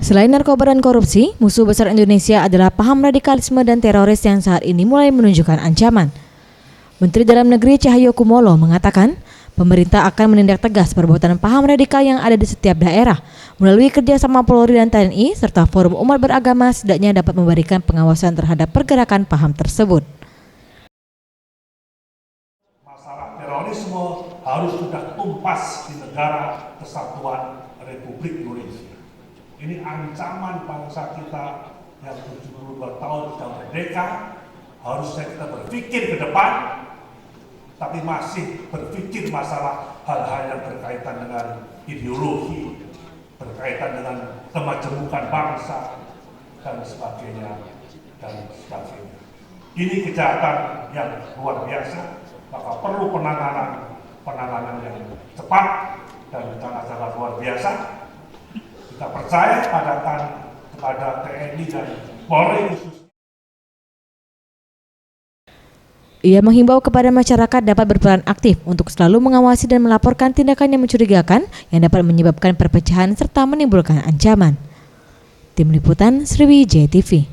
Selain narkoba dan korupsi, musuh besar Indonesia adalah paham radikalisme dan teroris yang saat ini mulai menunjukkan ancaman. Menteri Dalam Negeri Cahyokumolo mengatakan, pemerintah akan menindak tegas perbuatan paham radikal yang ada di setiap daerah, melalui kerjasama Polri dan TNI, serta forum umat beragama setidaknya dapat memberikan pengawasan terhadap pergerakan paham tersebut. Masalah terorisme harus sudah tuntas di negara kesatuan Republik Indonesia. Ini ancaman bangsa kita yang 72 tahun sudah merdeka. Harusnya kita berpikir ke depan, tapi masih berpikir masalah hal-hal yang berkaitan dengan ideologi, berkaitan dengan kemajemukan bangsa, dan sebagainya, dan sebagainya. Ini kejahatan yang luar biasa, maka perlu penanganan yang cepat dan sangat-sangat luar biasa. Kita percaya kepada TNI dan Polri khususnya. Ia menghimbau kepada masyarakat dapat berperan aktif untuk selalu mengawasi dan melaporkan tindakan yang mencurigakan yang dapat menyebabkan perpecahan serta menimbulkan ancaman. Tim Liputan Sriwijaya TV.